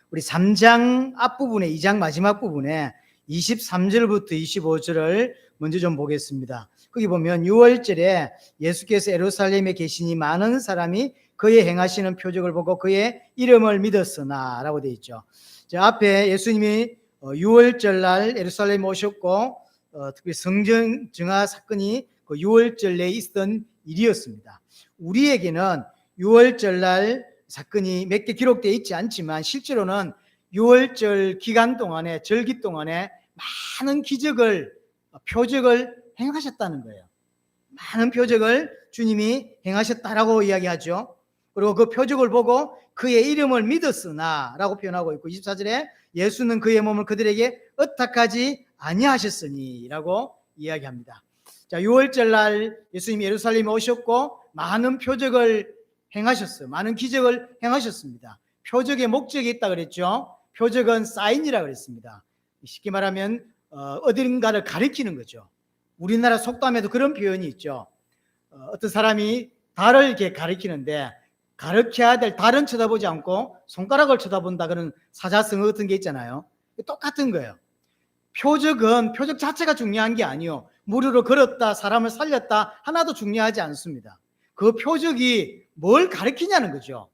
우리 3장 앞부분에 2장 마지막 부분에 23절부터 25절을 먼저 좀 보겠습니다. 거기 보면 6월절에 예수께서 예루살렘에 계시니 많은 사람이 그의 행하시는 표적을 보고 그의 이름을 믿었으나 라고 되어 있죠. 자, 앞에 예수님이 6월절 날 예루살렘에 오셨고 특히 성전 증화 사건이 그 6월절 내에 있었던 일이었습니다. 우리에게는 6월절 날 사건이 몇 개 기록되어 있지 않지만 실제로는 6월절 기간 동안에 절기 동안에 많은 기적을 표적을 행하셨다는 거예요. 많은 표적을 주님이 행하셨다라고 이야기하죠. 그리고 그 표적을 보고 그의 이름을 믿었으나 라고 표현하고 있고 24절에 예수는 그의 몸을 그들에게 의탁하지 아니하셨으니 라고 이야기합니다. 자, 6월절 날 예수님이 예루살렘에 오셨고 많은 표적을 행하셨어요. 많은 기적을 행하셨습니다. 표적의 목적이 있다 그랬죠. 표적은 사인이라 그랬습니다. 쉽게 말하면 어딘가를 가리키는 거죠. 우리나라 속담에도 그런 표현이 있죠. 어떤 사람이 달을 이렇게 가리키는데 가르쳐야 될 달은 쳐다보지 않고 손가락을 쳐다본다 그런 사자성어 같은 게 있잖아요. 똑같은 거예요. 표적은 표적 자체가 중요한 게 아니요. 무료로 걸었다, 사람을 살렸다 하나도 중요하지 않습니다. 그 표적이 뭘 가리키냐는 거죠.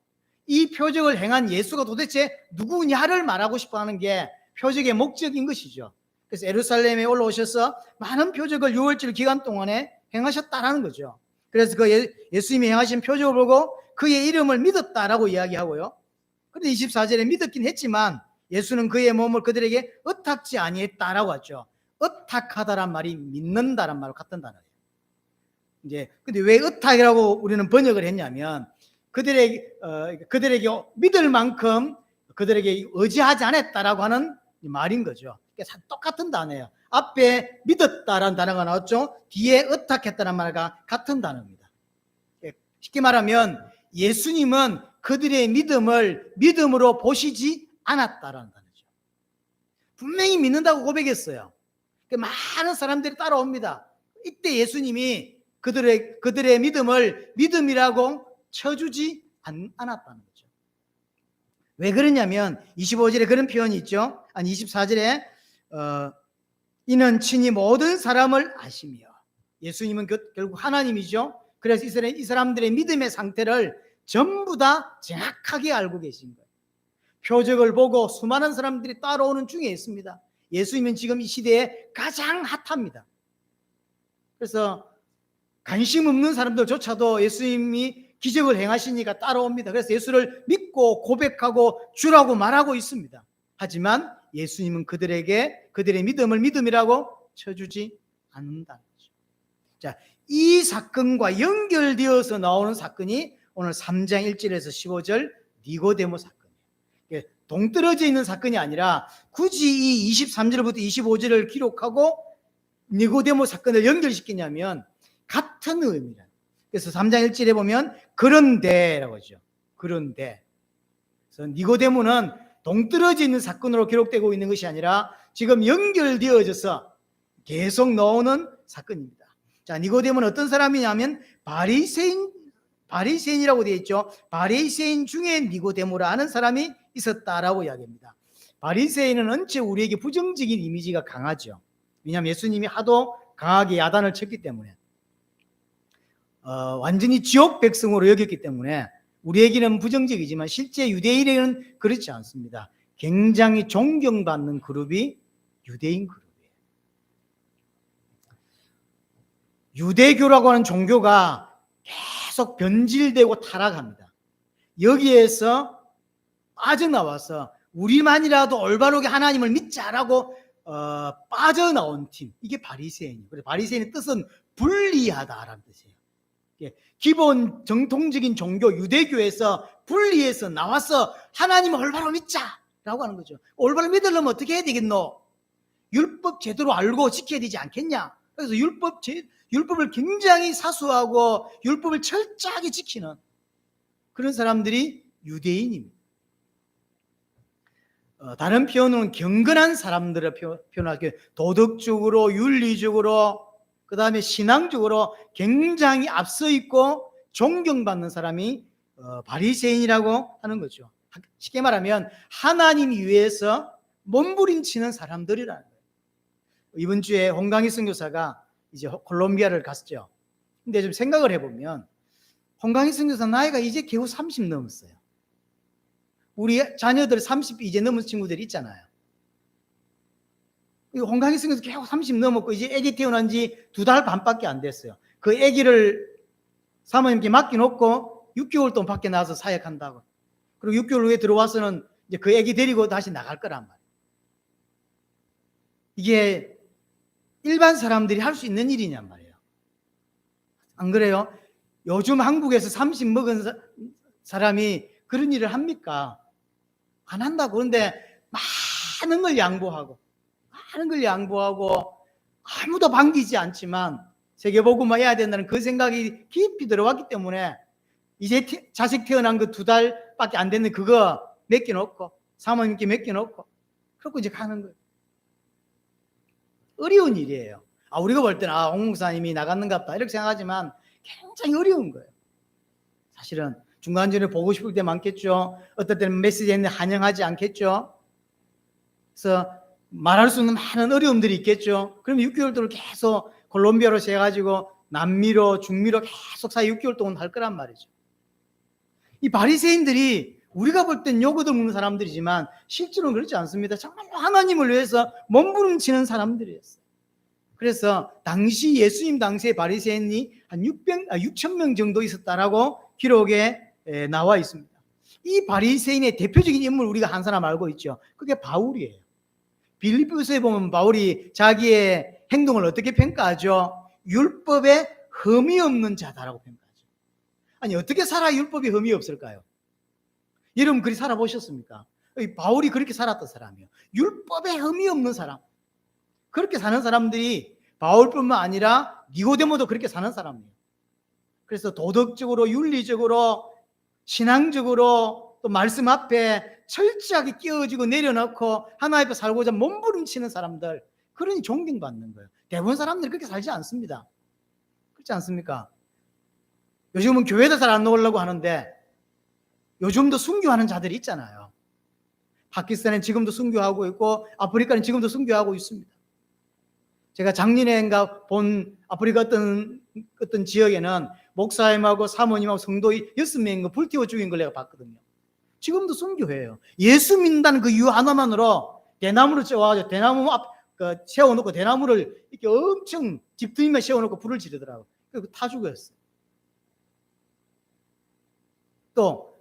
이 표적을 행한 예수가 도대체 누구냐를 말하고 싶어 하는 게 표적의 목적인 것이죠. 그래서 예루살렘에 올라오셔서 많은 표적을 6월절 기간 동안에 행하셨다라는 거죠. 그래서 그 예수님이 행하신 표적을 보고 그의 이름을 믿었다라고 이야기하고요. 그런데 24절에 믿었긴 했지만 예수는 그의 몸을 그들에게 의탁지 아니했다라고 하죠. 의탁하다란 말이 믿는다란 말과 같은 단어예요. 이제 근데 왜 의탁이라고 우리는 번역을 했냐면 그들에게 믿을 만큼 그들에게 의지하지 않았다라고 하는 말인 거죠. 그러니까 똑같은 단어예요. 앞에 믿었다라는 단어가 나왔죠. 뒤에 의탁했다는 말과 같은 단어입니다. 쉽게 말하면 예수님은 그들의 믿음을 믿음으로 보시지 않았다라는 단어죠. 분명히 믿는다고 고백했어요. 많은 사람들이 따라옵니다. 이때 예수님이 그들의 믿음을 믿음이라고 쳐주지 않았다는 거죠. 왜 그러냐면 25절에 그런 표현이 있죠. 아니 24절에 이는 친히 모든 사람을 아시며 예수님은 결국 하나님이죠. 그래서 이 사람들의 믿음의 상태를 전부 다 정확하게 알고 계신 거예요. 표적을 보고 수많은 사람들이 따라오는 중에 있습니다. 예수님은 지금 이 시대에 가장 핫합니다. 그래서 관심 없는 사람들조차도 예수님이 기적을 행하시니까 따라옵니다. 그래서 예수를 믿고 고백하고 주라고 말하고 있습니다. 하지만 예수님은 그들의 믿음을 믿음이라고 쳐주지 않는다는 거죠. 자, 이 사건과 연결되어서 나오는 사건이 오늘 3장 1절에서 15절 니고데모 사건이에요. 동떨어져 있는 사건이 아니라 굳이 이 23절부터 25절을 기록하고 니고데모 사건을 연결시키냐면 같은 의미라. 그래서 3장 1절에 보면 그런데라고 하죠. 그런데. 그래서 니고데모는 동떨어져 있는 사건으로 기록되고 있는 것이 아니라 지금 연결되어져서 계속 나오는 사건입니다. 자, 니고데모는 어떤 사람이냐면 바리새인이라고 되어 있죠. 바리새인 중에 니고데모라 하는 사람이 있었다라고 이야기합니다. 바리새인은 언제 우리에게 부정적인 이미지가 강하죠. 왜냐하면 예수님이 하도 강하게 야단을 쳤기 때문에 완전히 지옥 백성으로 여겼기 때문에 우리에게는 부정적이지만 실제 유대인에게는 그렇지 않습니다. 굉장히 존경받는 그룹이 유대인 그룹이에요. 유대교라고 하는 종교가 계속 변질되고 타락합니다. 여기에서 빠져나와서 우리만이라도 올바르게 하나님을 믿자라고 빠져나온 팀, 이게 바리새인이에요. 그래서 바리새인의 뜻은 분리하다라는 뜻이에요. 기본 정통적인 종교 유대교에서 분리해서 나와서 하나님을 올바로 믿자라고 하는 거죠. 올바로 믿으려면 어떻게 해야 되겠노? 율법 제대로 알고 지켜야 되지 않겠냐? 그래서 율법을 굉장히 사수하고 율법을 철저하게 지키는 그런 사람들이 유대인입니다. 다른 표현은 경건한 사람들을 표현할게요. 도덕적으로, 윤리적으로, 그 다음에 신앙적으로 굉장히 앞서 있고 존경받는 사람이 바리새인이라고 하는 거죠. 쉽게 말하면 하나님 위해서 몸부림치는 사람들이라는 거예요. 이번 주에 홍강희 선교사가 이제 콜롬비아를 갔죠. 근데 좀 생각을 해보면 홍강희 선교사 나이가 이제 겨우 30 넘었어요. 우리 자녀들 30 이제 넘은 친구들이 있잖아요. 홍강희 선교사 겨우 30 넘었고 이제 아기 태어난 지 2달 반밖에 안 됐어요. 그 아기를 사모님께 맡겨놓고 6개월 동안 밖에 나가서 사역한다고. 그리고 6개월 후에 들어와서는 이제 그 아기 데리고 다시 나갈 거란 말이에요. 이게 일반 사람들이 할 수 있는 일이냔 말이에요. 안 그래요? 요즘 한국에서 30 먹은 사람이 그런 일을 합니까? 안 한다고. 그런데 많은 걸 양보하고 아무도 반기지 않지만 세계복음화 해야 된다는 그 생각이 깊이 들어왔기 때문에 이제 자식 태어난 거 2달밖에 안 됐는 그거 맡겨놓고 사모님께 맡겨놓고 그러고 이제 가는 거예요. 어려운 일이에요. 우리가 볼 때는 홍 목사님이 나갔는갑다 이렇게 생각하지만 굉장히 어려운 거예요. 사실은 중간중간에 보고 싶을 때 많겠죠. 어떨 때는 메시지에 환영하지 않겠죠. 그래서 말할 수 없는 많은 어려움들이 있겠죠. 그럼 6개월 동안 계속 콜롬비아로 해가지고 남미로 중미로 계속 사이 6개월 동안 할 거란 말이죠. 이 바리새인들이 우리가 볼 땐 요거들 먹는 사람들이지만 실제로는 그렇지 않습니다. 정말 하나님을 위해서 몸부림치는 사람들이었어요. 그래서 당시 예수님 당시에 바리새인이 한 6,000명 정도 있었다라고 기록에 나와 있습니다. 이 바리새인의 대표적인 인물 우리가 한 사람 알고 있죠. 그게 바울이에요. 빌립보서에 보면 바울이 자기의 행동을 어떻게 평가하죠? 율법에 흠이 없는 자다라고 평가하죠. 아니 어떻게 살아 율법에 흠이 없을까요? 여러분 그리 살아보셨습니까? 바울이 그렇게 살았던 사람이에요. 율법에 흠이 없는 사람. 그렇게 사는 사람들이 바울뿐만 아니라 니고데모도 그렇게 사는 사람이에요. 그래서 도덕적으로 윤리적으로 신앙적으로 또 말씀 앞에 철저하게 끼어지고 내려놓고 하나님 앞에 살고자 몸부림치는 사람들, 그러니 존경받는 거예요. 대부분 사람들이 그렇게 살지 않습니다. 그렇지 않습니까? 요즘은 교회도 잘 안 나오려고 하는데 요즘도 순교하는 자들이 있잖아요. 파키스탄은 지금도 순교하고 있고 아프리카는 지금도 순교하고 있습니다. 제가 작년에인가 본 아프리카 어떤 지역에는 목사님하고 사모님하고 성도 6명인가 불태워 죽인 걸 내가 봤거든요. 지금도 순교해요. 예수 믿는다는 그 이유 하나만으로 대나무를 쪄가지고 대나무 세워놓고 대나무를 이렇게 엄청 집두임에 세워놓고 불을 지르더라고요. 그리고 타 죽었어요. 또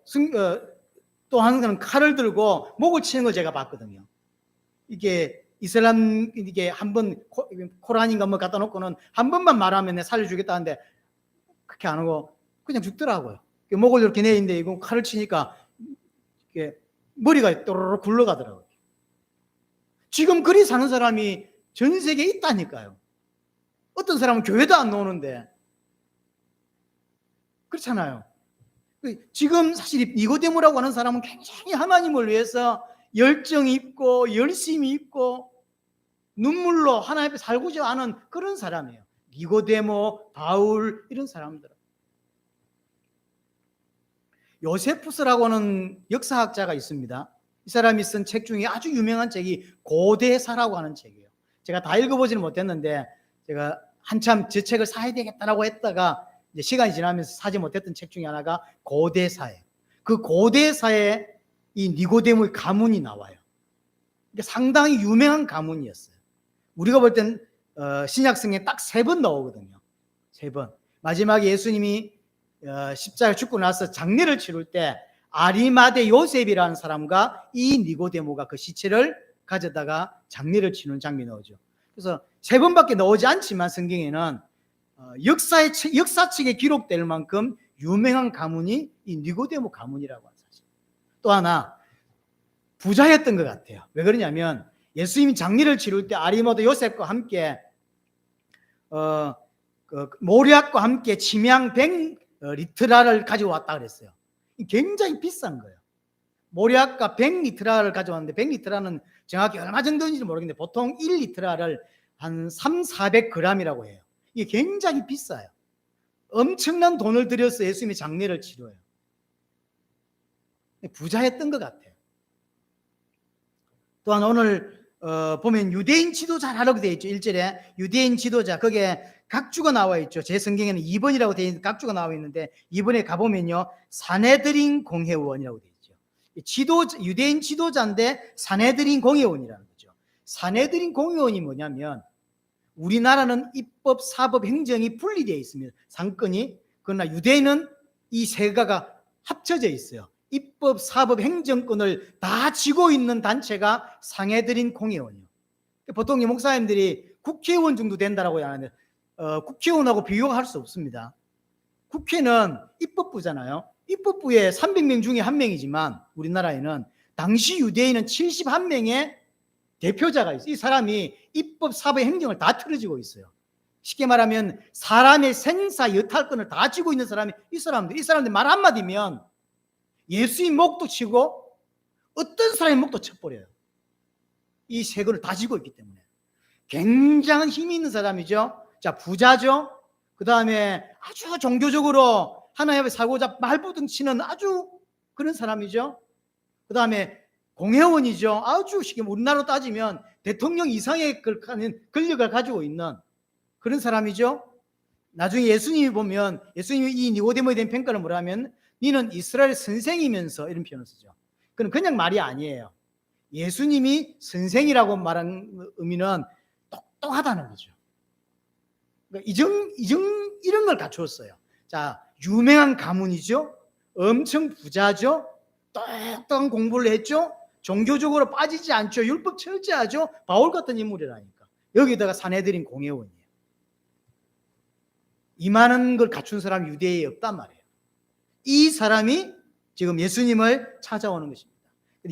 한 사람은 칼을 들고 목을 치는 걸 제가 봤거든요. 이게 이슬람 이게 한번 코란인가 뭐 갖다 놓고는 한 번만 말하면 내 살려주겠다는데 그렇게 안 하고 그냥 죽더라고요. 목을 이렇게 내는데 이거 칼을 치니까 이게 머리가 또르르 굴러가더라고요. 지금 그리 사는 사람이 전 세계에 있다니까요. 어떤 사람은 교회도 안 나오는데 그렇잖아요. 지금 사실 니고데모라고 하는 사람은 굉장히 하나님을 위해서 열정이 있고 열심이 있고 눈물로 하나님 앞에 살고자 하는 그런 사람이에요. 니고데모, 바울 이런 사람들. 요세푸스라고 하는 역사학자가 있습니다. 이 사람이 쓴 책 중에 아주 유명한 책이 고대사라고 하는 책이에요. 제가 다 읽어보지는 못했는데 제가 한참 저 책을 사야 되겠다라고 했다가 이제 시간이 지나면서 사지 못했던 책 중에 하나가 고대사예요. 그 고대사에 이 니고데모의 가문이 나와요. 이게 상당히 유명한 가문이었어요. 우리가 볼 땐 신약성에 딱 3번 나오거든요. 3번. 마지막에 예수님이 십자가에 죽고 나서 장례를 치를 때 아리마대 요셉이라는 사람과 이 니고데모가 그 시체를 가져다가 장례를 치는 장면이 나오죠. 그래서 3번밖에 나오지 않지만 성경에는 역사책에 기록될 만큼 유명한 가문이 이 니고데모 가문이라고 하는 사실. 또 하나 부자였던 것 같아요. 왜 그러냐면 예수님이 장례를 치를 때 아리마대 요셉과 함께 모략과 함께 침향 100리트라를 가져왔다 그랬어요. 굉장히 비싼 거예요. 모략과 100리트라를 가져왔는데 100리트라는 정확히 얼마 정도인지 모르겠는데 보통 1리트라를 한 300~400g이라고 해요. 이게 굉장히 비싸요. 엄청난 돈을 들여서 예수님이 장례를 치러요. 부자였던 것 같아요. 또한 오늘 보면 유대인 지도자라고 되어 있죠. 1절에 유대인 지도자, 거기에 각주가 나와 있죠. 제 성경에는 2번이라고 되어 있는 각주가 나와 있는데 2번에 가보면요, 사내들인 공회원이라고 되어 있죠. 유대인 지도자인데 사내들인 공회원이라는 거죠. 사내들인 공회원이 뭐냐면, 우리나라는 입법, 사법, 행정이 분리되어 있습니다. 상권이. 그러나 유대인은 이 세 가가 합쳐져 있어요. 입법, 사법, 행정권을 다 쥐고 있는 단체가 상해드린 공회원이요. 보통 목사님들이 국회의원 정도 된다라고 하는데 국회의원하고 비교할 수 없습니다. 국회는 입법부잖아요. 입법부에 300명 중에 1명이지만 우리나라에는 당시 유대인은 71명의 대표자가 있어요. 이 사람이 입법, 사법, 행정을 다 틀어지고 있어요. 쉽게 말하면 사람의 생사 여탈권을 다 쥐고 있는 사람이 이 사람들 말 한마디면 예수의 목도 치고 어떤 사람의 목도 쳐버려요. 이 세 권을 다 쥐고 있기 때문에 굉장한 힘이 있는 사람이죠. 자, 부자죠. 그 다음에 아주 종교적으로 하나님 앞에 살고자 말부둥 치는 아주 그런 사람이죠. 그 다음에 공회원이죠. 아주 쉽게 우리나라로 따지면 대통령 이상의 권력을 가지고 있는 그런 사람이죠. 나중에 예수님이 보면, 예수님이 이 니고데모에 대한 평가를 뭐라 하면, 니는 이스라엘 선생이면서, 이런 표현을 쓰죠. 그건 그냥 말이 아니에요. 예수님이 선생이라고 말한 의미는 똑똑하다는 거죠. 그러니까 이런 걸 갖추었어요. 자, 유명한 가문이죠. 엄청 부자죠. 똑똑한 공부를 했죠. 종교적으로 빠지지 않죠. 율법 철저하죠. 바울 같은 인물이라니까. 여기다가 사내들인 공회원이에요. 이만한 걸 갖춘 사람이 유대에 없단 말이에요. 이 사람이 지금 예수님을 찾아오는 것입니다.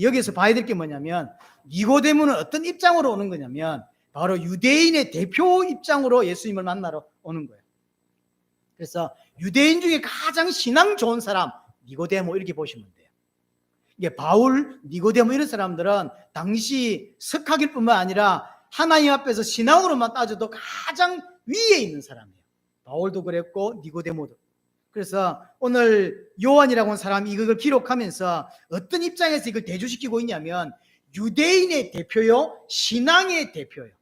여기서 봐야 될 게 뭐냐면, 니고데모는 어떤 입장으로 오는 거냐면 바로 유대인의 대표 입장으로 예수님을 만나러 오는 거예요. 그래서 유대인 중에 가장 신앙 좋은 사람 니고데모, 이렇게 보시면 돼요. 이게 바울, 니고데모 이런 사람들은 당시 석학일 뿐만 아니라 하나님 앞에서 신앙으로만 따져도 가장 위에 있는 사람이에요. 바울도 그랬고 니고데모도. 그래서 오늘 요한이라고 하는 사람이 이걸 기록하면서 어떤 입장에서 이걸 대조시키고 있냐면, 유대인의 대표요, 신앙의 대표요.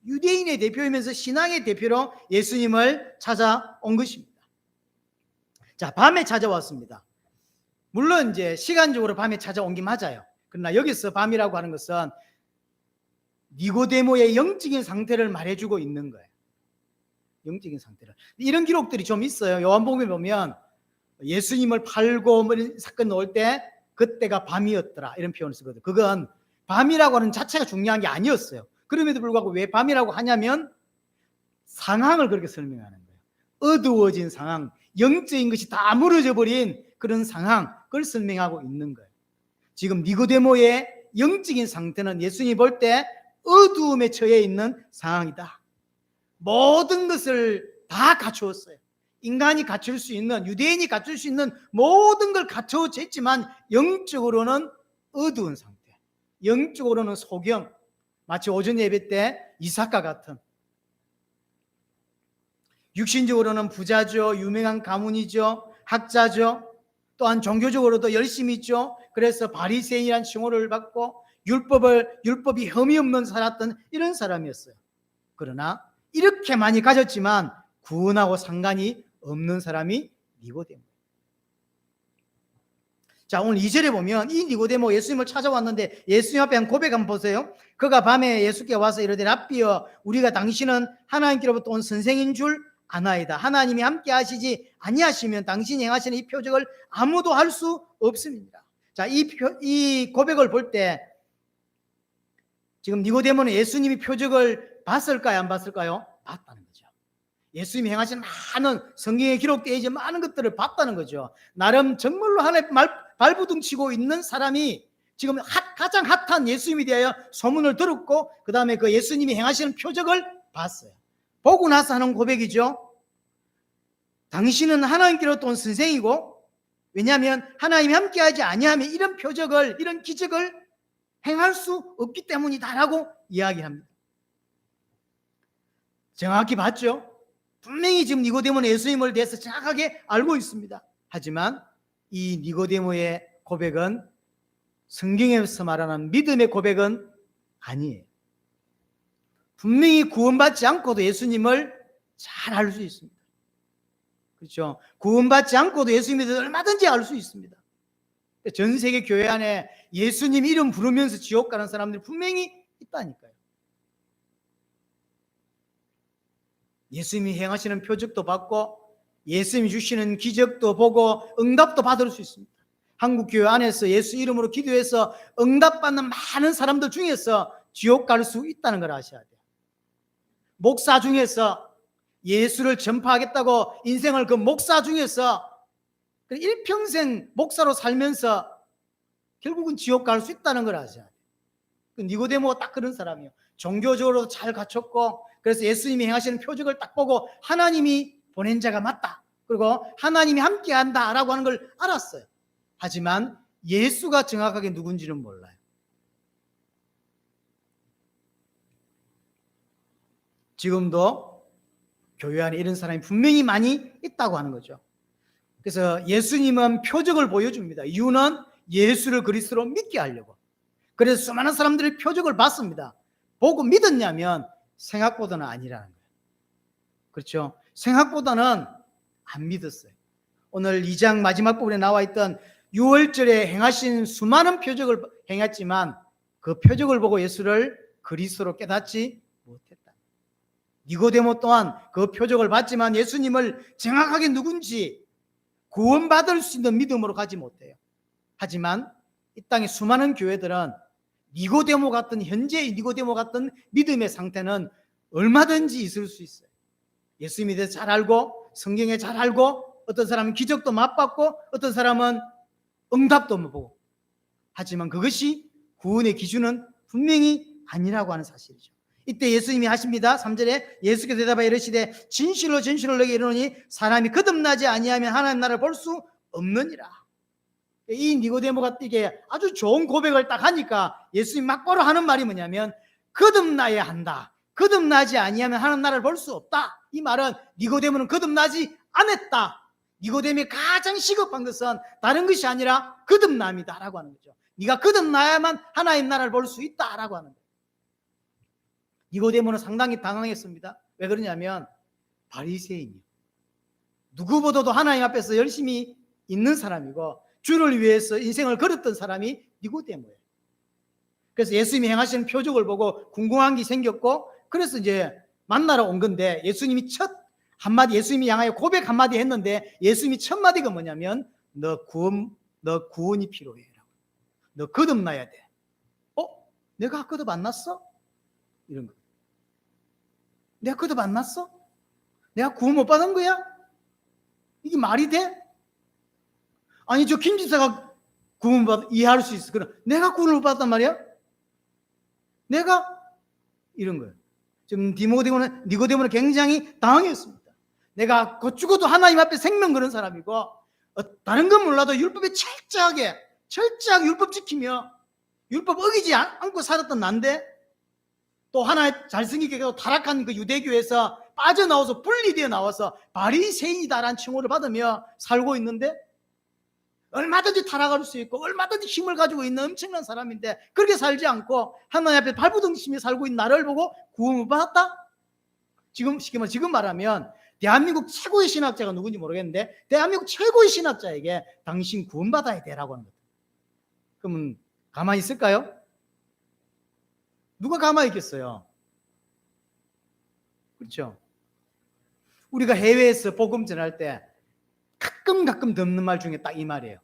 유대인의 대표이면서 신앙의 대표로 예수님을 찾아온 것입니다. 자, 밤에 찾아왔습니다. 물론 이제 시간적으로 밤에 찾아온 게 맞아요. 그러나 여기서 밤이라고 하는 것은 니고데모의 영적인 상태를 말해주고 있는 거예요. 영적인 상태를. 이런 기록들이 좀 있어요. 요한복음에 보면 예수님을 팔고 뭐 이런 사건 나올 때 그때가 밤이었더라, 이런 표현을 쓰거든요. 그건 밤이라고 하는 자체가 중요한 게 아니었어요. 그럼에도 불구하고 왜 밤이라고 하냐면 상황을 그렇게 설명하는 거예요. 어두워진 상황, 영적인 것이 다 무너져 버린 그런 상황, 그걸 설명하고 있는 거예요. 지금 니고데모의 영적인 상태는 예수님이 볼 때 어두움에 처해 있는 상황이다. 모든 것을 다 갖추었어요. 인간이 갖출 수 있는, 유대인이 갖출 수 있는 모든 걸 갖춰져 있지만 영적으로는 어두운 상태, 영적으로는 소경, 마치 오전 예배 때 이삭과 같은. 육신적으로는 부자죠, 유명한 가문이죠, 학자죠, 또한 종교적으로도 열심히 있죠. 그래서 바리새인이라는 칭호를 받고 율법이 흠이 없는 살았던 이런 사람이었어요. 그러나 이렇게 많이 가졌지만 구원하고 상관이 없는 사람이 니고데모. 자, 오늘 2절에 보면 이 니고데모 예수님을 찾아왔는데 예수님 앞에 한 고백 한번 보세요. 그가 밤에 예수께 와서 이르되 랍비여, 우리가 당신은 하나님께로부터 온 선생인 줄 아나이다. 하나님이 함께 하시지 아니하시면 당신이 행하시는 이 표적을 아무도 할 수 없습니다. 자, 이 고백을 볼 때 지금 니고데모는 예수님이 표적을 봤을까요, 안 봤을까요? 봤다는 거죠. 예수님이 행하신 많은 성경에 기록되어 있는 많은 것들을 봤다는 거죠. 나름 정말로 하나님 발부둥치고 있는 사람이 지금 가장 핫한 예수님에 대하여 소문을 들었고 그 다음에 그 예수님이 행하시는 표적을 봤어요. 보고 나서 하는 고백이죠. 당신은 하나님께로부터 온 선생이고, 왜냐하면 하나님이 함께하지 아니하면 이런 표적을, 이런 기적을 행할 수 없기 때문이다라고 이야기합니다. 정확히 봤죠. 분명히 지금 니고데모는 예수님을 대해서 정확하게 알고 있습니다. 하지만 이 니고데모의 고백은 성경에서 말하는 믿음의 고백은 아니에요. 분명히 구원받지 않고도 예수님을 잘 알 수 있습니다. 그렇죠? 구원받지 않고도 예수님에 대해서 얼마든지 알 수 있습니다. 전 세계 교회 안에 예수님 이름 부르면서 지옥 가는 사람들이 분명히 있다니까요. 예수님이 행하시는 표적도 받고 예수님이 주시는 기적도 보고 응답도 받을 수 있습니다. 한국 교회 안에서 예수 이름으로 기도해서 응답받는 많은 사람들 중에서 지옥 갈 수 있다는 걸 아셔야 돼요. 목사 중에서 예수를 전파하겠다고 인생을 그 목사 중에서 일평생 목사로 살면서 결국은 지옥 갈 수 있다는 걸 아셔야 돼요. 니고데모가 딱 그런 사람이에요. 종교적으로 잘 갖췄고 그래서 예수님이 행하시는 표적을 딱 보고 하나님이 보낸 자가 맞다. 그리고 하나님이 함께한다 라고 하는 걸 알았어요. 하지만 예수가 정확하게 누군지는 몰라요. 지금도 교회 안에 이런 사람이 분명히 많이 있다고 하는 거죠. 그래서 예수님은 표적을 보여줍니다. 이유는 예수를 그리스도로 믿게 하려고. 그래서 수많은 사람들이 표적을 봤습니다. 보고 믿었냐면 생각보다는 아니라는 거예요. 그렇죠? 생각보다는 안 믿었어요. 오늘 2장 마지막 부분에 나와 있던 6월절에 행하신 수많은 표적을 행했지만 그 표적을 보고 예수를 그리스도로 깨닫지 못했다. 니고데모 또한 그 표적을 봤지만 예수님을 정확하게 누군지 구원받을 수 있는 믿음으로 가지 못해요. 하지만 이 땅의 수많은 교회들은 니고데모 같은 현재의 니고데모 같은 믿음의 상태는 얼마든지 있을 수 있어요. 예수님에 대해서 잘 알고 성경에 잘 알고 어떤 사람은 기적도 맛봤고 어떤 사람은 응답도 못 보고 하지만 그것이 구원의 기준은 분명히 아니라고 하는 사실이죠. 이때 예수님이 하십니다. 3절에 예수께서 대답하여 이르시되 진실로 진실로 너에게 이르노니 사람이 거듭나지 아니하면 하나님 나라를 볼 수 없느니라. 이 니고데모가 이게 아주 좋은 고백을 딱 하니까 예수님 막바로 하는 말이 뭐냐면 거듭나야 한다. 거듭나지 아니하면 하나님 나라를 볼 수 없다. 이 말은 니고데모는 거듭나지 않았다. 니고데모의 가장 시급한 것은 다른 것이 아니라 거듭남이다 라고 하는 거죠. 네가 거듭나야만 하나님 나라를 볼 수 있다 라고 하는 거예요. 니고데모는 상당히 당황했습니다. 왜 그러냐면 바리새인이요. 누구보다도 하나님 앞에서 열심히 있는 사람이고 주를 위해서 인생을 걸었던 사람이 니고데모예요. 그래서 예수님이 행하시는 표적을 보고 궁금한 게 생겼고 그래서 이제 만나러 온 건데 예수님이 첫 한마디 예수님이 향하여 고백 한마디 했는데 예수님이 첫 마디가 뭐냐면 너 구원이 필요해. 너 거듭나야 돼. 내가 거듭 안 났어? 이런 거. 내가 거듭 안 났어? 내가 구원 못 받은 거야? 이게 말이 돼? 아니 저 김지사가 구원 이해할 수 있어. 그럼 내가 구원을 못 받았단 말이야? 내가 이런 거예요. 지금 니고데모는 굉장히 당황했습니다. 내가 곧 죽어도 하나님 앞에 생명 거는 사람이고 다른 건 몰라도 율법에 철저하게 율법 지키며 율법 어기지 않고 살았던 난데 또 하나 잘생기게 타락한 그 유대교에서 빠져나와서 분리되어 나와서 바리새인이다라는 칭호를 받으며 살고 있는데 얼마든지 타락할 수 있고 얼마든지 힘을 가지고 있는 엄청난 사람인데 그렇게 살지 않고 하나님 앞에 발부둥치며 살고 있는 나를 보고 구원을 받았다? 지금 말하면 대한민국 최고의 신학자가 누군지 모르겠는데 대한민국 최고의 신학자에게 당신 구원받아야 돼라고 하는 거예요. 그러면 가만히 있을까요? 누가 가만히 있겠어요? 그렇죠? 우리가 해외에서 복음 전할 때 가끔 듣는 말 중에 딱 이 말이에요.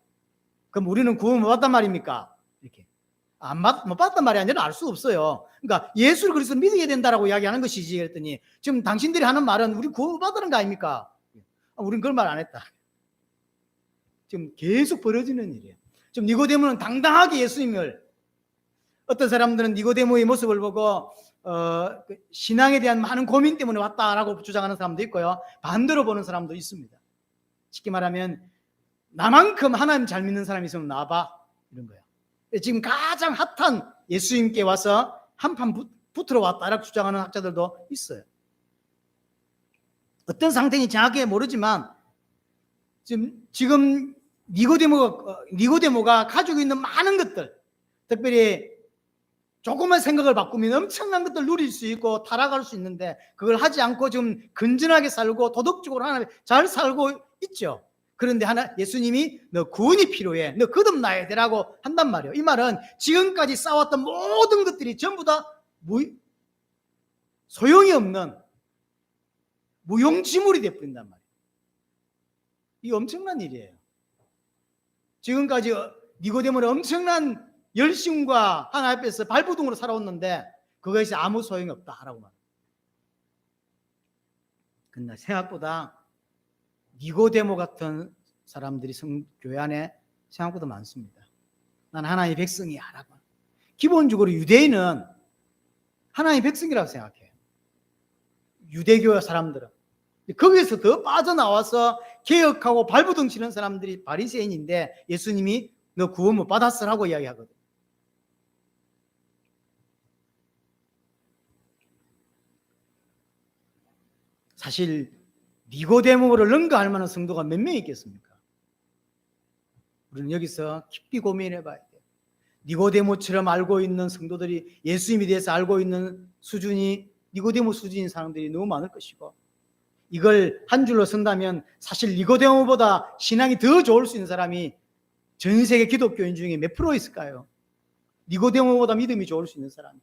그럼 우리는 구원 못 받단 말입니까? 이렇게. 못 받단 말이 아니라 알 수 없어요. 그러니까 예수를 그리스도 믿어야 된다라고 이야기하는 것이지 그랬더니 지금 당신들이 하는 말은 우리 구원 못 받는 거 아닙니까? 우리는 그런 말 안 했다. 지금 계속 벌어지는 일이에요. 지금 니고데모는 당당하게 예수님을 어떤 사람들은 니고데모의 모습을 보고 신앙에 대한 많은 고민 때문에 왔다라고 주장하는 사람도 있고요. 반대로 보는 사람도 있습니다. 쉽게 말하면 나만큼 하나님 잘 믿는 사람이 있으면 나와봐 이런 거예요. 지금 가장 핫한 예수님께 와서 한판 붙으러 왔다라고 주장하는 학자들도 있어요. 어떤 상태인지 정확하게 모르지만 지금 니고데모가 가지고 있는 많은 것들, 특별히 조금만 생각을 바꾸면 엄청난 것들 누릴 수 있고 타락할 수 있는데 그걸 하지 않고 지금 건전하게 살고 도덕적으로 하나님 잘 살고 있죠. 그런데 예수님이 너 구원이 필요해, 너 거듭나야 되라고 한단 말이에요. 이 말은 지금까지 쌓았던 모든 것들이 전부 다 소용이 없는 무용지물이 되어버린단 말이에요. 이게 엄청난 일이에요. 지금까지 니고데모는 엄청난 열심과 하나님 앞에서 발부둥으로 살아왔는데 그것이 아무 소용이 없다라고 말합니다. 그러나 생각보다 니고데모 같은 사람들이 교회 안에 생각보다 많습니다. 난 하나님의 백성이야 라고. 기본적으로 유대인은 하나님의 백성이라고 생각해요. 유대교 사람들은. 거기에서 더 빠져나와서 개혁하고 발부둥 치는 사람들이 바리새인인데 예수님이 너 구원 못 받았으라고 이야기하거든. 사실 니고데모를 능가할 만한 성도가 몇 명 있겠습니까? 우리는 여기서 깊이 고민해 봐야 돼요. 니고데모처럼 알고 있는 성도들이 예수님에 대해서 알고 있는 수준이 니고데모 수준인 사람들이 너무 많을 것이고, 이걸 한 줄로 쓴다면 사실 니고데모보다 신앙이 더 좋을 수 있는 사람이 전 세계 기독교인 중에 몇 프로 있을까요? 니고데모보다 믿음이 좋을 수 있는 사람이,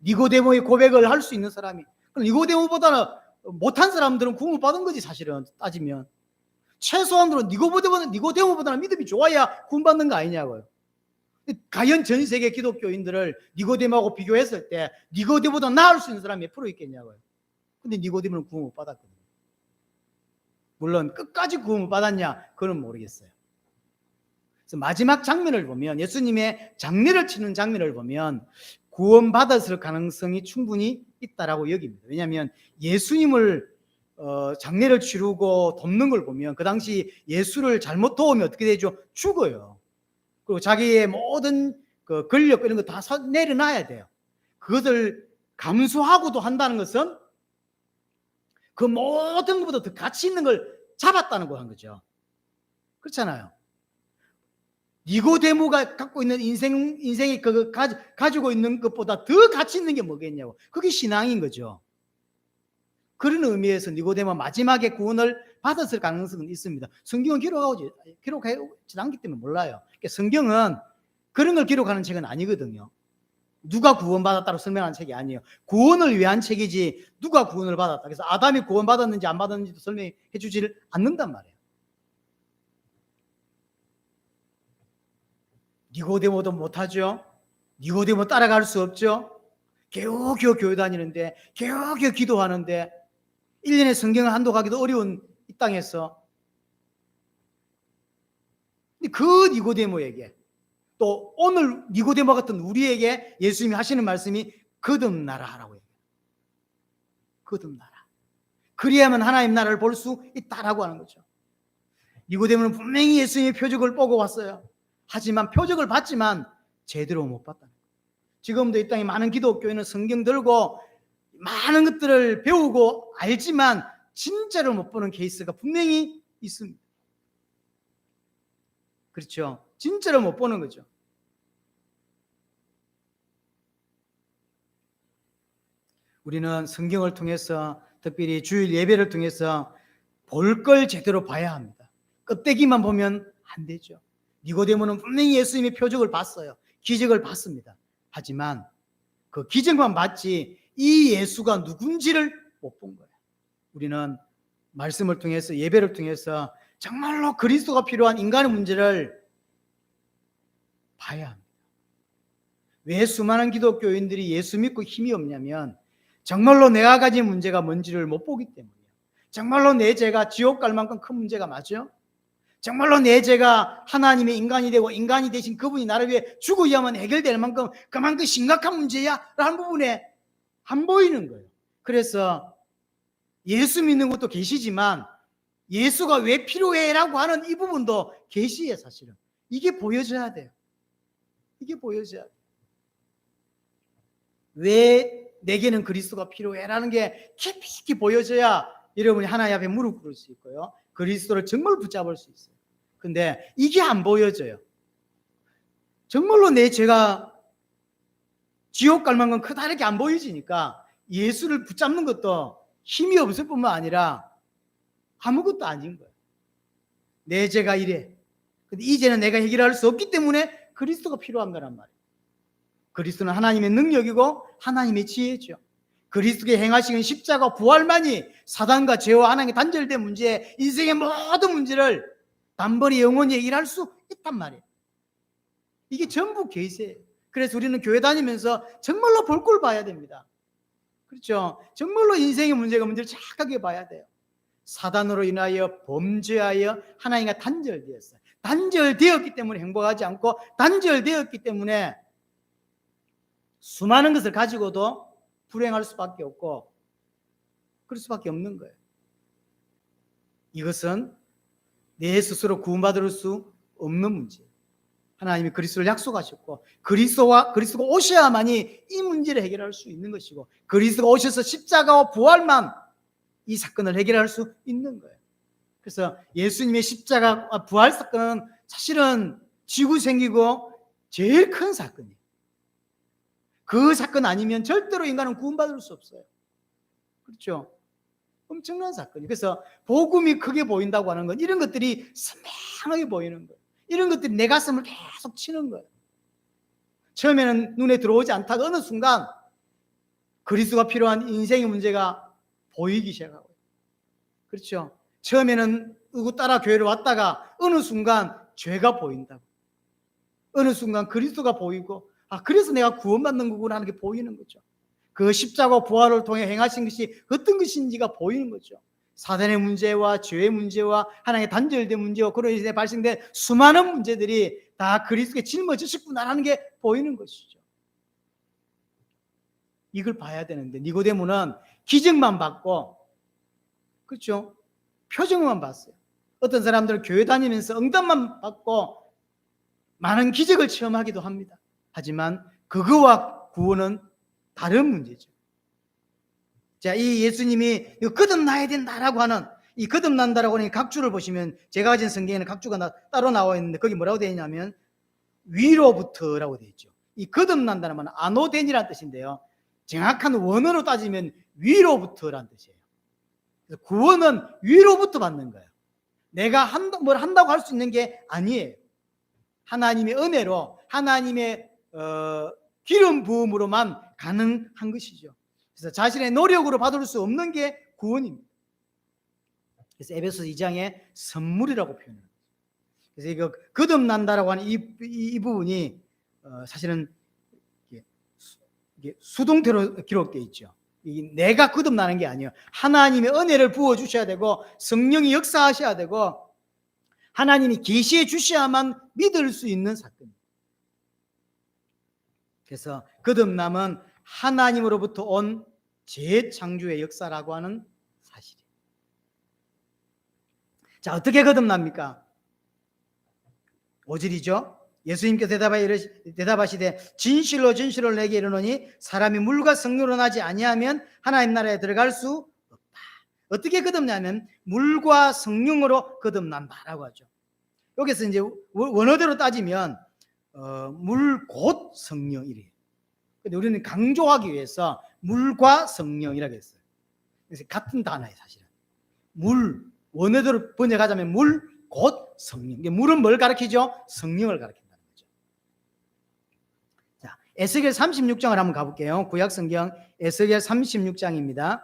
니고데모의 고백을 할 수 있는 사람이, 니고데모보다는 못한 사람들은 구원 받은 거지. 사실은 따지면 최소한으로 니고데모보다는 믿음이 좋아야 구원 받는 거 아니냐고요. 과연 전 세계 기독교인들을 니고데모하고 비교했을 때 니고데모보다 나을 수 있는 사람이 몇 프로 있겠냐고요. 근데 니고데모는 구원 못 받았거든요. 물론 끝까지 구원 못 받았냐 그건 모르겠어요. 그래서 마지막 장면을 보면, 예수님의 장례를 치는 장면을 보면 구원 받았을 가능성이 충분히 있다라고 여깁니다. 왜냐하면 예수님을 장례를 치르고 돕는 걸 보면 그 당시 예수를 잘못 도우면 어떻게 되죠? 죽어요. 그리고 자기의 모든 그 권력 이런 거 다 내려놔야 돼요. 그것을 감수하고도 한다는 것은 그 모든 것보다 더 가치 있는 걸 잡았다는 거 한 거죠. 그렇잖아요. 니고데모가 갖고 있는 인생이 가지고 있는 것보다 더 가치 있는 게 뭐겠냐고. 그게 신앙인 거죠. 그런 의미에서 니고데모 마지막에 구원을 받았을 가능성은 있습니다. 성경은 기록하지 않기 때문에 몰라요. 그러니까 성경은 그런 걸 기록하는 책은 아니거든요. 누가 구원받았다고 설명하는 책이 아니에요. 구원을 위한 책이지 누가 구원을 받았다, 그래서 아담이 구원받았는지 안 받았는지도 설명해 주지를 않는단 말이에요. 니고데모도 못하죠. 니고데모 따라갈 수 없죠. 겨우겨우 교회 다니는데, 겨우겨우 기도하는데 1년에 성경을 한도 가기도 어려운 이 땅에서 그 니고데모에게, 또 오늘 니고데모 같은 우리에게 예수님이 하시는 말씀이 거듭나라 하라고 해요. 거듭나라. 그리하면 하나님 나라를 볼 수 있다라고 하는 거죠. 니고데모는 분명히 예수님의 표적을 보고 왔어요. 하지만 표적을 봤지만 제대로 못 봤다는 거예요. 지금도 이 땅에 많은 기독교인은 성경 들고 많은 것들을 배우고 알지만 진짜로 못 보는 케이스가 분명히 있습니다. 그렇죠? 진짜로 못 보는 거죠. 우리는 성경을 통해서, 특별히 주일 예배를 통해서 볼 걸 제대로 봐야 합니다. 껍데기만 보면 안 되죠. 니고데모는 분명히 예수님의 표적을 봤어요. 기적을 봤습니다. 하지만 그 기적만 봤지 이 예수가 누군지를 못 본 거예요. 우리는 말씀을 통해서, 예배를 통해서 정말로 그리스도가 필요한 인간의 문제를 봐야 합니다. 왜 수많은 기독교인들이 예수 믿고 힘이 없냐면 정말로 내가 가진 문제가 뭔지를 못 보기 때문이에요. 정말로 내 죄가 지옥 갈 만큼 큰 문제가 맞죠? 정말로 내 죄가 하나님의 인간이 되고 인간이 되신 그분이 나를 위해 죽어야만 해결될 만큼 그만큼 심각한 문제야 라는 부분에 안 보이는 거예요. 그래서 예수 믿는 것도 계시지만 예수가 왜 필요해 라고 하는 이 부분도 계시예요. 사실은 이게 보여져야 돼요. 이게 보여져야 돼요. 왜 내게는 그리스도가 필요해 라는 게 깊이 보여져야 여러분이 하나님 앞에 무릎 꿇을 수 있고요, 그리스도를 정말 붙잡을 수 있어요. 근데 이게 안 보여져요. 정말로 내 죄가 지옥 갈 만큼 크다 이렇게 안 보여지니까 예수를 붙잡는 것도 힘이 없을 뿐만 아니라 아무것도 아닌 거예요. 내 죄가 이래. 근데 이 죄는 내가 해결할 수 없기 때문에 그리스도가 필요한 거란 말이에요. 그리스도는 하나님의 능력이고 하나님의 지혜죠. 그리스도의 행하시는 십자가 부활만이 사단과 죄와 하나님의 단절된 문제, 인생의 모든 문제를 단번에 영원히 해결할 수 있단 말이에요. 이게 전부 계시예요. 그래서 우리는 교회 다니면서 정말로 볼 걸 봐야 됩니다. 그렇죠? 정말로 인생의 문제가 문제를 착하게 봐야 돼요. 사단으로 인하여 범죄하여 하나님과 단절되었어요. 단절되었기 때문에 행복하지 않고 단절되었기 때문에 수많은 것을 가지고도 불행할 수밖에 없고 그럴 수밖에 없는 거예요. 이것은 내 스스로 구원받을 수 없는 문제예요. 하나님이 그리스도를 약속하셨고 그리스도가 오셔야만이 이 문제를 해결할 수 있는 것이고 그리스도가 오셔서 십자가와 부활만 이 사건을 해결할 수 있는 거예요. 그래서 예수님의 십자가와 부활 사건은 사실은 지구 생기고 제일 큰 사건이에요. 그 사건 아니면 절대로 인간은 구원받을 수 없어요. 그렇죠? 엄청난 사건이에요. 그래서 복음이 크게 보인다고 하는 건 이런 것들이 선명하게 보이는 거예요. 이런 것들이 내 가슴을 계속 치는 거예요. 처음에는 눈에 들어오지 않다가 어느 순간 그리스도가 필요한 인생의 문제가 보이기 시작하고요. 그렇죠? 처음에는 누구 따라 교회를 왔다가 어느 순간 죄가 보인다고. 어느 순간 그리스도가 보이고 그래서 내가 구원받는 거구나 하는 게 보이는 거죠. 그 십자가 부활을 통해 행하신 것이 어떤 것인지가 보이는 거죠. 사단의 문제와 죄의 문제와 하나님의 단절된 문제와 그로 인해 발생된 수많은 문제들이 다 그리스도께 짊어지셨구나라는 게 보이는 것이죠. 이걸 봐야 되는데 니고데모는 기적만 봤고 그렇죠? 표정만 봤어요. 어떤 사람들은 교회 다니면서 응답만 받고 많은 기적을 체험하기도 합니다. 하지만 그거와 구원은 다른 문제죠. 자, 이 예수님이 거듭나야 된다라고 하는 이 거듭난다라고 하는 각주를 보시면 제가 가진 성경에는 각주가 따로 나와 있는데 거기 뭐라고 되어 있냐면 위로부터라고 되어 있죠. 이 거듭난다는 말은 아노덴이라는 뜻인데요. 정확한 원어로 따지면 위로부터라는 뜻이에요. 그래서 구원은 위로부터 받는 거예요. 내가 뭘 한다고 할 수 있는 게 아니에요. 하나님의 은혜로 하나님의 기름 부음으로만 가능한 것이죠. 그래서 자신의 노력으로 받을 수 없는 게 구원입니다. 그래서 에베소서 2장에 선물이라고 표현합니다. 그래서 이거 거듭난다라고 하는 이 부분이 사실은 이게 수동태로 기록되어 있죠. 내가 거듭나는 게 아니에요. 하나님의 은혜를 부어주셔야 되고 성령이 역사하셔야 되고 하나님이 계시해 주셔야만 믿을 수 있는 사건입니다. 그래서 거듭남은 하나님으로부터 온 재창조의 역사라고 하는 사실이에요. 자, 어떻게 거듭납니까? 5절이죠. 예수님께서 대답하시되 진실로 진실로 내게 이르노니 사람이 물과 성령으로 나지 아니하면 하나님 나라에 들어갈 수 없다. 어떻게 거듭나면 물과 성령으로 거듭난다라고 하죠. 여기서 이제 원어대로 따지면 물 곧 성령이래요. 근데 우리는 강조하기 위해서 물과 성령이라고 했어요. 그래서 같은 단어예요, 사실은. 물, 원어대로 번역하자면 물 곧 성령. 물은 뭘 가리키죠? 성령을 가리킨다는 거죠. 자, 에스겔 36장을 한번 가볼게요. 구약 성경 에스겔 36장입니다.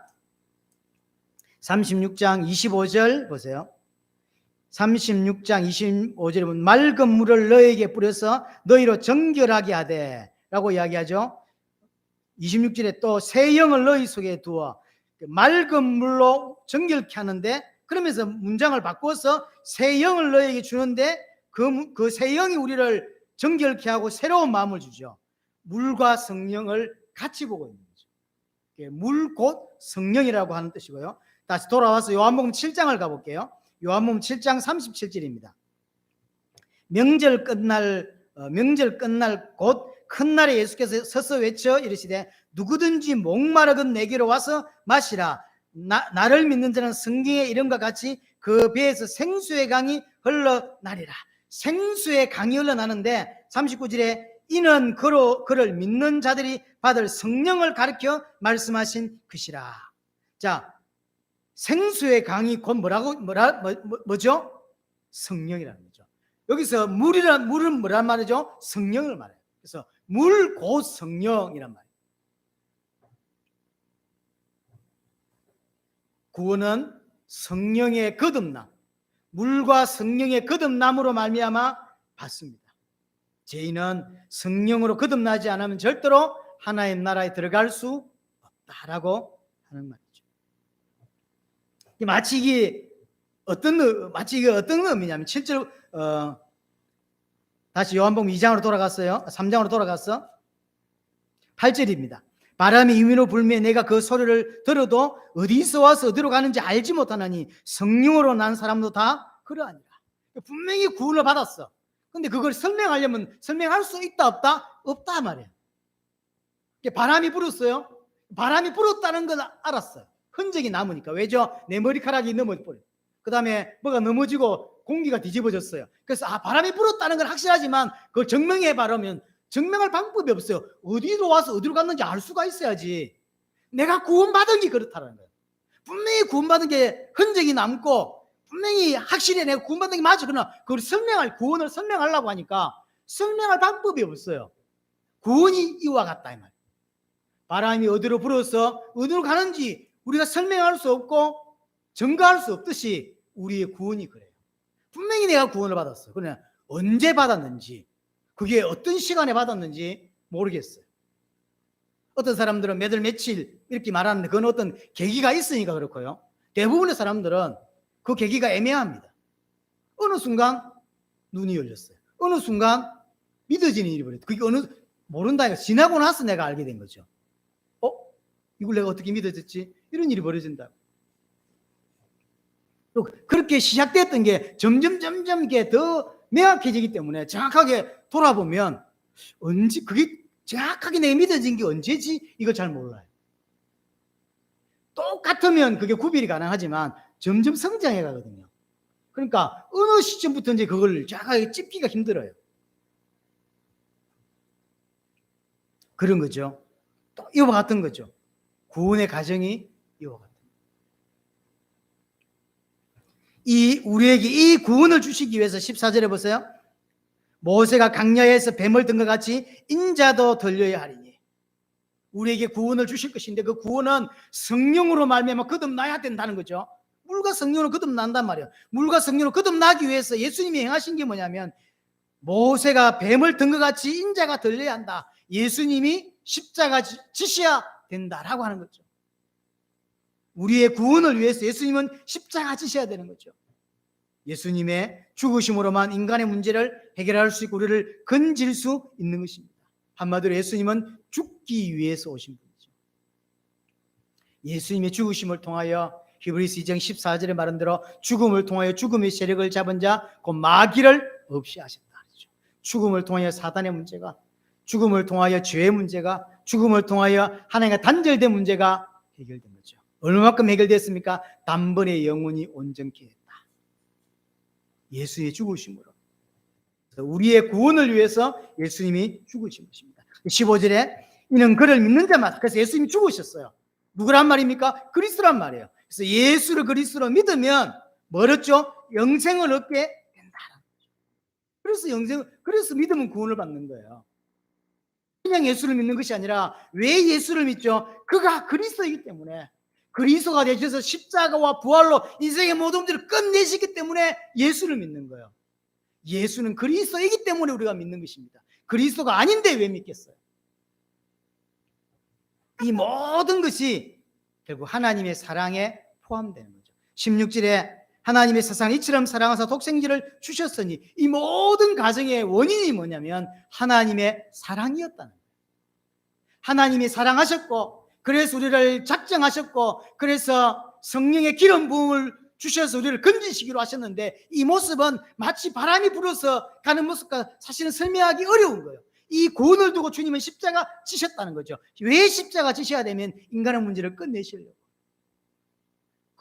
36장 25절 보세요. 36장 25절에 보면 맑은 물을 너에게 뿌려서 너희로 정결하게 하되 라고 이야기하죠. 26절에 또 새 영을 너희 속에 두어 맑은 물로 정결케 하는데 그러면서 문장을 바꿔서 새 영을 너에게 주는데 그 새 영이 우리를 정결케 하고 새로운 마음을 주죠. 물과 성령을 같이 보고 있는 거죠. 물 곧 성령이라고 하는 뜻이고요. 다시 돌아와서 요한복음 7장을 가볼게요. 요한복음 7장 37절입니다. 명절 끝날 곧 큰 날에 예수께서 서서 외쳐 이르시되 누구든지 목마르건 내게로 와서 마시라. 나를 믿는 자는 성경의 이름과 같이 그 배에서 생수의 강이 흘러나리라. 생수의 강이 흘러나는데 39절에 이는 그를 믿는 자들이 받을 성령을 가르쳐 말씀하신 것이라. 자, 생수의 강이 곧 뭐죠? 성령이라는 거죠. 여기서 물은 뭐란 말이죠? 성령을 말해요. 그래서 물 곧 성령이란 말이에요. 구원은 성령의 거듭남, 물과 성령의 거듭남으로 말미암아 받습니다. 죄인은 성령으로 거듭나지 않으면 절대로 하나님 나라에 들어갈 수 없다라고 하는 말이죠. 마치 이게 어떤 의미냐면 7절 다시 요한복음 2장으로 돌아갔어요. 3장으로 돌아갔어. 8절입니다. 바람이 이위로 불며 내가 그 소리를 들어도 어디서 와서 어디로 가는지 알지 못하나니 성령으로 난 사람도 다 그러하니라. 분명히 구원을 받았어. 근데 그걸 설명하려면 설명할 수 있다 없다? 없다 말이에요. 바람이 불었어요. 바람이 불었다는 건 알았어요. 흔적이 남으니까. 왜죠? 내 머리카락이 넘어버려. 그 다음에 뭐가 넘어지고 공기가 뒤집어졌어요. 그래서 바람이 불었다는 건 확실하지만 그걸 증명해 바르면 증명할 방법이 없어요. 어디로 와서 어디로 갔는지 알 수가 있어야지. 내가 구원받은 게 그렇다는 거예요. 분명히 구원받은 게 흔적이 남고 분명히 확실히 내가 구원받은 게 맞아. 그러나 그걸 구원을 설명하려고 하니까 설명할 방법이 없어요. 구원이 이와 같다 이 말. 바람이 어디로 불어서 어디로 가는지 우리가 설명할 수 없고 증거할 수 없듯이 우리의 구원이 그래요. 분명히 내가 구원을 받았어요. 그러나 언제 받았는지 그게 어떤 시간에 받았는지 모르겠어요. 어떤 사람들은 몇 월 며칠 이렇게 말하는데 그건 어떤 계기가 있으니까 그렇고요. 대부분의 사람들은 그 계기가 애매합니다. 어느 순간 눈이 열렸어요. 어느 순간 믿어지는 일이 벌어졌어요. 그게 모른다니까 지나고 나서 내가 알게 된 거죠. 이걸 내가 어떻게 믿어졌지? 이런 일이 벌어진다. 또 그렇게 시작됐던 게 점점 이게 더 명확해지기 때문에 정확하게 돌아보면 그게 정확하게 내가 믿어진 게 언제지? 이거 잘 몰라요. 똑같으면 그게 구별이 가능하지만 점점 성장해 가거든요. 그러니까 어느 시점부터 이제 그걸 정확하게 찝기가 힘들어요. 그런 거죠. 또 이와 같은 거죠. 구원의 과정이 이와 같은 우리에게 이 구원을 주시기 위해서 14절에 보세요. 모세가 강야에서 뱀을 든 것 같이 인자도 들려야 하리니. 우리에게 구원을 주실 것인데 그 구원은 성령으로 말미암아 거듭나야 된다는 거죠. 물과 성령으로 거듭난단 말이에요. 물과 성령으로 거듭나기 위해서 예수님이 행하신 게 뭐냐면 모세가 뱀을 든 것 같이 인자가 들려야 한다. 예수님이 십자가 지셔야 된다라고 하는 거죠. 우리의 구원을 위해서 예수님은 십자가 지셔야 되는 거죠. 예수님의 죽으심으로만 인간의 문제를 해결할 수 있고 우리를 건질 수 있는 것입니다. 한마디로 예수님은 죽기 위해서 오신 분이죠. 예수님의 죽으심을 통하여 히브리서 2장 14절에 말한 대로 죽음을 통하여 죽음의 세력을 잡은 자 곧 마귀를 없이 하셨다. 죽음을 통하여 사단의 문제가, 죽음을 통하여 죄의 문제가, 죽음을 통하여 하나님과 단절된 문제가 해결된 거죠. 얼마만큼 해결됐습니까? 단번에 영원히 온전케 했다. 예수의 죽으심으로. 우리의 구원을 위해서 예수님이 죽으신 것입니다. 15절에 이는 그를 믿는 자마다. 그래서 예수님이 죽으셨어요. 누구란 말입니까? 그리스도란 말이에요. 그래서 예수를 그리스도로 믿으면 뭐랬죠? 영생을 얻게 된다. 그래서 믿으면 구원을 받는 거예요. 그냥 예수를 믿는 것이 아니라 왜 예수를 믿죠? 그가 그리스도이기 때문에, 그리스도가 되셔서 십자가와 부활로 인생의 모든 문제를 끝내시기 때문에 예수를 믿는 거예요. 예수는 그리스도이기 때문에 우리가 믿는 것입니다. 그리스도가 아닌데 왜 믿겠어요? 이 모든 것이 결국 하나님의 사랑에 포함되는 거죠. 16절에 하나님의 세상을 이처럼 사랑하사 독생자를 주셨으니, 이 모든 가정의 원인이 뭐냐면 하나님의 사랑이었다는 거예요. 하나님이 사랑하셨고 그래서 우리를 작정하셨고 그래서 성령의 기름 부음을 주셔서 우리를 건지시기로 하셨는데, 이 모습은 마치 바람이 불어서 가는 모습과 사실은 설명하기 어려운 거예요. 이 구원을 두고 주님은 십자가 지셨다는 거죠. 왜 십자가 지셔야 되면 인간의 문제를 끝내시려고.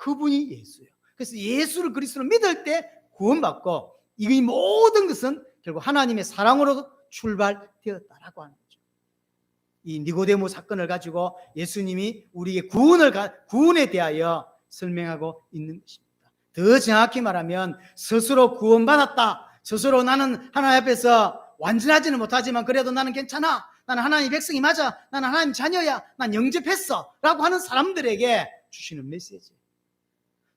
그분이 예수예요. 그래서 예수를 그리스도로 믿을 때 구원받고 이 모든 것은 결국 하나님의 사랑으로 출발되었다라고 하는 거죠. 이 니고데모 사건을 가지고 예수님이 우리에게 구원에 대하여 설명하고 있는 것입니다. 더 정확히 말하면 스스로 구원받았다, 스스로 나는 하나님 앞에서 완전하지는 못하지만 그래도 나는 괜찮아, 나는 하나님의 백성이 맞아, 나는 하나님 자녀야, 난 영접했어 라고 하는 사람들에게 주시는 메시지.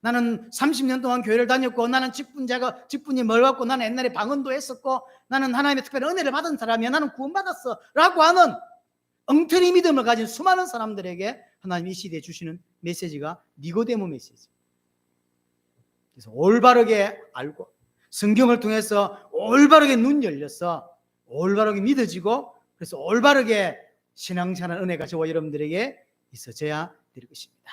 나는 30년 동안 교회를 다녔고, 나는 직분이 멀었고, 나는 옛날에 방언도 했었고, 나는 하나님의 특별한 은혜를 받은 사람이야, 나는 구원받았어 라고 하는 엉터리 믿음을 가진 수많은 사람들에게 하나님이 이 시대에 주시는 메시지가 니고데모 메시지. 그래서 올바르게 알고 성경을 통해서 올바르게 눈 열려서 올바르게 믿어지고, 그래서 올바르게 신앙생활 은혜가 저와 여러분들에게 있어져야 될 것입니다.